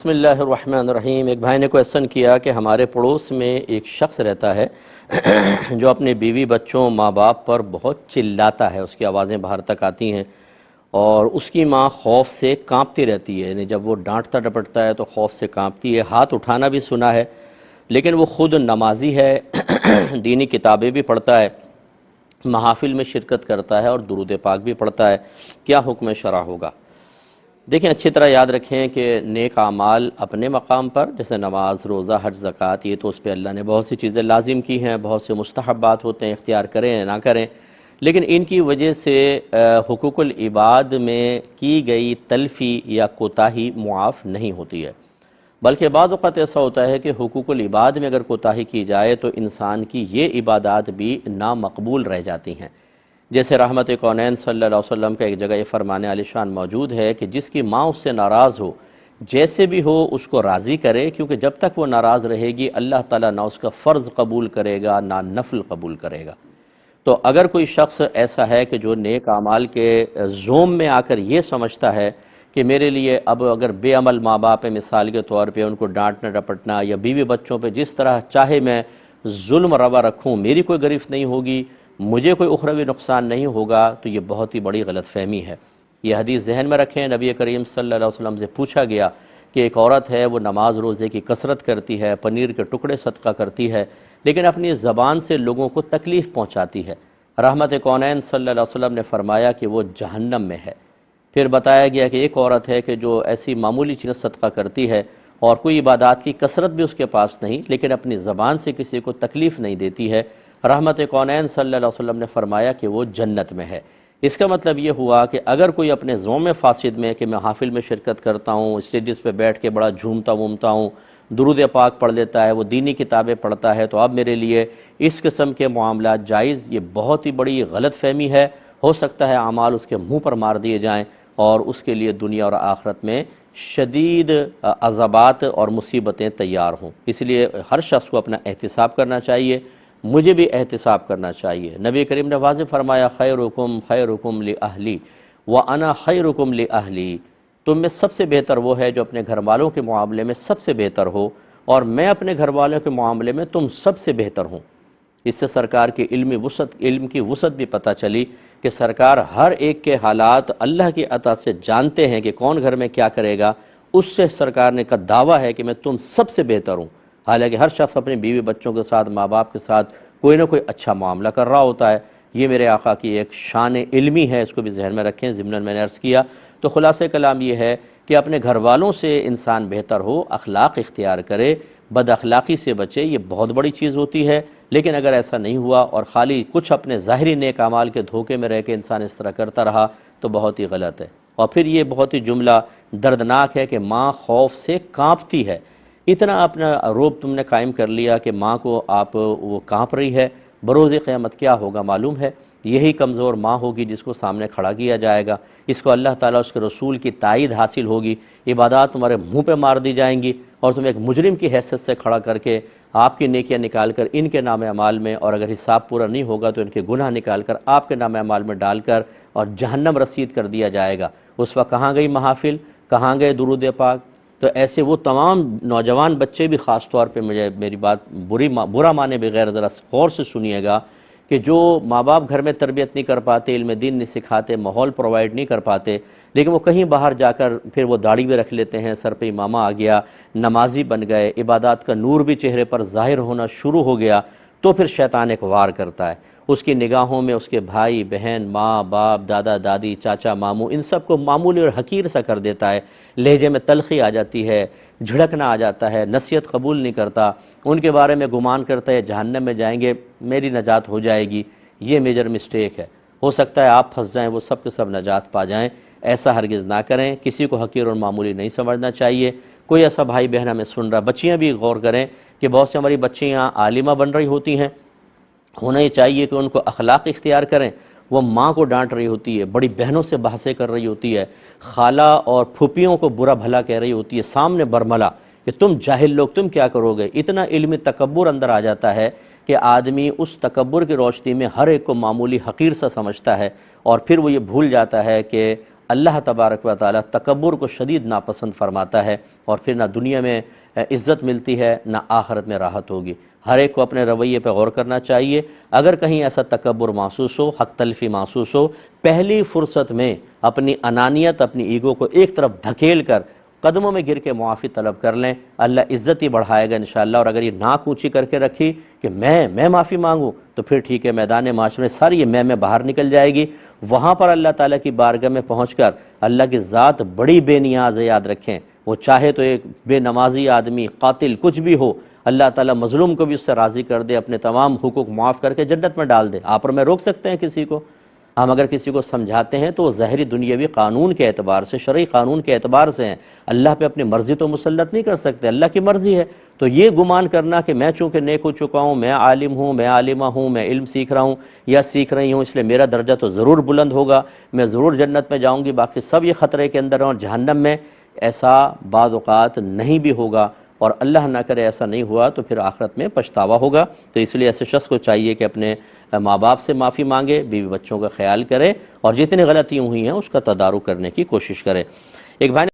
بسم اللہ الرحمن الرحیم۔ ایک بھائی نے کویسچن کیا کہ ہمارے پڑوس میں ایک شخص رہتا ہے جو اپنے بیوی بچوں ماں باپ پر بہت چلاتا ہے، اس کی آوازیں باہر تک آتی ہیں اور اس کی ماں خوف سے کانپتی رہتی ہے، یعنی جب وہ ڈانٹتا ڈپٹتا ہے تو خوف سے کانپتی ہے۔ ہاتھ اٹھانا بھی سنا ہے، لیکن وہ خود نمازی ہے، دینی کتابیں بھی پڑھتا ہے، محافل میں شرکت کرتا ہے اور درود پاک بھی پڑھتا ہے۔ کیا حکم شرع ہوگا؟ دیکھیں، اچھی طرح یاد رکھیں کہ نیک اعمال اپنے مقام پر، جیسے نماز، روزہ، حج، زکوٰۃ، یہ تو اس پہ اللہ نے بہت سی چیزیں لازم کی ہیں، بہت سے مستحبات ہوتے ہیں، اختیار کریں یا نہ کریں، لیکن ان کی وجہ سے حقوق العباد میں کی گئی تلفی یا کوتاہی معاف نہیں ہوتی ہے، بلکہ بعض اوقات ایسا ہوتا ہے کہ حقوق العباد میں اگر کوتاہی کی جائے تو انسان کی یہ عبادات بھی نامقبول رہ جاتی ہیں۔ جیسے رحمت کونین صلی اللہ علیہ وسلم کا ایک جگہ یہ فرمان عالی شان موجود ہے کہ جس کی ماں اس سے ناراض ہو، جیسے بھی ہو اس کو راضی کرے، کیونکہ جب تک وہ ناراض رہے گی اللہ تعالیٰ نہ اس کا فرض قبول کرے گا نہ نفل قبول کرے گا۔ تو اگر کوئی شخص ایسا ہے کہ جو نیک اعمال کے زوم میں آ کر یہ سمجھتا ہے کہ میرے لیے اب اگر بے عمل ماں باپ ہے، مثال کے طور پہ ان کو ڈانٹنا ڈپٹنا یا بیوی بچوں پہ جس طرح چاہے میں ظلم روا رکھوں، میری کوئی گرفت نہیں ہوگی، مجھے کوئی اخروی نقصان نہیں ہوگا، تو یہ بہت ہی بڑی غلط فہمی ہے۔ یہ حدیث ذہن میں رکھیں، نبی کریم صلی اللہ علیہ وسلم سے پوچھا گیا کہ ایک عورت ہے، وہ نماز روزے کی کثرت کرتی ہے، پنیر کے ٹکڑے صدقہ کرتی ہے، لیکن اپنی زبان سے لوگوں کو تکلیف پہنچاتی ہے۔ رحمت کونین صلی اللہ علیہ وسلم نے فرمایا کہ وہ جہنم میں ہے۔ پھر بتایا گیا کہ ایک عورت ہے کہ جو ایسی معمولی چیز صدقہ کرتی ہے اور کوئی عبادات کی کثرت بھی اس کے پاس نہیں، لیکن اپنی زبان سے کسی کو تکلیف نہیں دیتی ہے، رحمت کونین صلی اللہ علیہ وسلم نے فرمایا کہ وہ جنت میں ہے۔ اس کا مطلب یہ ہوا کہ اگر کوئی اپنے زوم فاسد میں کہ میں محافل میں شرکت کرتا ہوں، اسٹیجز پہ بیٹھ کے بڑا جھومتا وومتا ہوں، درود پاک پڑھ لیتا ہے، وہ دینی کتابیں پڑھتا ہے، تو اب میرے لیے اس قسم کے معاملات جائز، یہ بہت ہی بڑی غلط فہمی ہے۔ ہو سکتا ہے اعمال اس کے منہ پر مار دیے جائیں اور اس کے لیے دنیا اور آخرت میں شدید عذابات اور مصیبتیں تیار ہوں۔ اس لیے ہر شخص کو اپنا احتساب کرنا چاہیے، مجھے بھی احتساب کرنا چاہیے۔ نبی کریم نے واضح فرمایا، خیرکم خیرکم لأہلی وانا خیرکم لأہلی، تم میں سب سے بہتر وہ ہے جو اپنے گھر والوں کے معاملے میں سب سے بہتر ہو، اور میں اپنے گھر والوں کے معاملے میں تم سب سے بہتر ہوں۔ اس سے سرکار کی علم کی وسعت بھی پتہ چلی کہ سرکار ہر ایک کے حالات اللہ کی عطا سے جانتے ہیں کہ کون گھر میں کیا کرے گا۔ اس سے سرکار نے کا دعویٰ ہے کہ میں تم سب سے بہتر ہوں، حالانکہ ہر شخص اپنے بیوی بچوں کے ساتھ، ماں باپ کے ساتھ کوئی نہ کوئی اچھا معاملہ کر رہا ہوتا ہے۔ یہ میرے آقا کی ایک شان علمی ہے، اس کو بھی ذہن میں رکھیں۔ ضمناً میں نے عرض کیا تو خلاصہ کلام یہ ہے کہ اپنے گھر والوں سے انسان بہتر ہو، اخلاق اختیار کرے، بد اخلاقی سے بچے، یہ بہت بڑی چیز ہوتی ہے۔ لیکن اگر ایسا نہیں ہوا اور خالی کچھ اپنے ظاہری نیک اعمال کے دھوکے میں رہ کے انسان اس طرح کرتا رہا تو بہت ہی غلط ہے۔ اور پھر یہ بہت ہی جملہ دردناک ہے کہ ماں خوف سے کانپتی ہے۔ اتنا اپنا روب تم نے قائم کر لیا کہ ماں کو آپ وہ کانپ رہی ہے، بروز قیامت کیا ہوگا معلوم ہے؟ یہی کمزور ماں ہوگی جس کو سامنے کھڑا کیا جائے گا، اس کو اللہ تعالیٰ اس کے رسول کی تائید حاصل ہوگی، عبادات تمہارے منہ پہ مار دی جائیں گی اور تم ایک مجرم کی حیثیت سے کھڑا کر کے آپ کی نیکیاں نکال کر ان کے نام اعمال میں، اور اگر حساب پورا نہیں ہوگا تو ان کے گناہ نکال کر آپ کے نام اعمال میں ڈال کر اور جہنم رسید کر دیا جائے گا۔ اس وقت کہاں گئی محافل، کہاں گئے درود پاک؟ تو ایسے وہ تمام نوجوان بچے بھی خاص طور پہ مجھے میری بات برا مانے بغیر ذرا غور سے سنیے گا کہ جو ماں باپ گھر میں تربیت نہیں کر پاتے، علم دین نہیں سکھاتے، ماحول پرووائڈ نہیں کر پاتے، لیکن وہ کہیں باہر جا کر پھر وہ داڑھی بھی رکھ لیتے ہیں، سر پہ امامہ آ گیا، نمازی بن گئے، عبادات کا نور بھی چہرے پر ظاہر ہونا شروع ہو گیا، تو پھر شیطان ایک وار کرتا ہے۔ اس کی نگاہوں میں اس کے بھائی بہن، ماں باپ، دادا دادی، چاچا ماموں، ان سب کو معمولی اور حقیر سا کر دیتا ہے، لہجے میں تلخی آ جاتی ہے، جھڑکنا آ جاتا ہے، نصیحت قبول نہیں کرتا، ان کے بارے میں گمان کرتا ہے جہنم میں جائیں گے، میری نجات ہو جائے گی۔ یہ میجر مسٹیک ہے، ہو سکتا ہے آپ پھنس جائیں، وہ سب کے سب نجات پا جائیں۔ ایسا ہرگز نہ کریں، کسی کو حقیر اور معمولی نہیں سمجھنا چاہیے۔ کوئی ایسا بھائی بہن ہمیں سن رہا، بچیاں بھی غور کریں کہ بہت سی ہماری بچیاں عالمہ بن رہی ہوتی ہیں، ہونا یہ چاہیے کہ ان کو اخلاق اختیار کریں۔ وہ ماں کو ڈانٹ رہی ہوتی ہے، بڑی بہنوں سے بحثیں کر رہی ہوتی ہے، خالہ اور پھوپھیوں کو برا بھلا کہہ رہی ہوتی ہے، سامنے برملا کہ تم جاہل لوگ تم کیا کرو گے۔ اتنا علمی تکبر اندر آ جاتا ہے کہ آدمی اس تکبر کی روشنی میں ہر ایک کو معمولی حقیر سا سمجھتا ہے، اور پھر وہ یہ بھول جاتا ہے کہ اللہ تبارک و تعالیٰ تکبر کو شدید ناپسند فرماتا ہے، اور پھر نہ دنیا میں عزت ملتی ہے نہ آخرت میں راحت ہوگی۔ ہر ایک کو اپنے رویے پہ غور کرنا چاہیے۔ اگر کہیں ایسا تکبر محسوس ہو، حق تلفی محسوس ہو، پہلی فرصت میں اپنی انانیت، اپنی ایگو کو ایک طرف دھکیل کر قدموں میں گر کے معافی طلب کر لیں، اللہ عزت ہی بڑھائے گا انشاءاللہ۔ اور اگر یہ ناک اونچی کر کے رکھی کہ میں معافی مانگوں، تو پھر ٹھیک ہے، میدان معاشرے میں ساری یہ میں باہر نکل جائے گی۔ وہاں پر اللہ تعالیٰ کی بارگاہ میں پہنچ کر اللہ کی ذات بڑی بے نیاز ہے، یاد رکھیں۔ وہ چاہے تو ایک بے نمازی آدمی، قاتل، کچھ بھی ہو، اللہ تعالیٰ مظلوم کو بھی اس سے راضی کر دے، اپنے تمام حقوق معاف کر کے جنت میں ڈال دے۔ آپ اور میں روک سکتے ہیں کسی کو؟ ہم اگر کسی کو سمجھاتے ہیں تو وہ ظاہری دنیاوی قانون کے اعتبار سے، شرعی قانون کے اعتبار سے ہیں۔ اللہ پہ اپنی مرضی تو مسلط نہیں کر سکتے، اللہ کی مرضی ہے۔ تو یہ گمان کرنا کہ میں چونکہ نیک ہو چکا ہوں، میں عالم ہوں، میں عالمہ ہوں، میں علم سیکھ رہا ہوں یا سیکھ رہی ہوں، اس لیے میرا درجہ تو ضرور بلند ہوگا، میں ضرور جنت میں جاؤں گی، باقی سب یہ خطرے کے اندر ہیں اور جہنم میں، ایسا بعض اوقات نہیں بھی ہوگا، اور اللہ نہ کرے ایسا نہیں ہوا تو پھر آخرت میں پچھتاوا ہوگا۔ تو اس لیے ایسے شخص کو چاہیے کہ اپنے ماں باپ سے معافی مانگے، بیوی بچوں کا خیال کرے، اور جتنی غلطیاں ہوئی ہیں اس کا تدارک کرنے کی کوشش کرے۔ ایک بھائی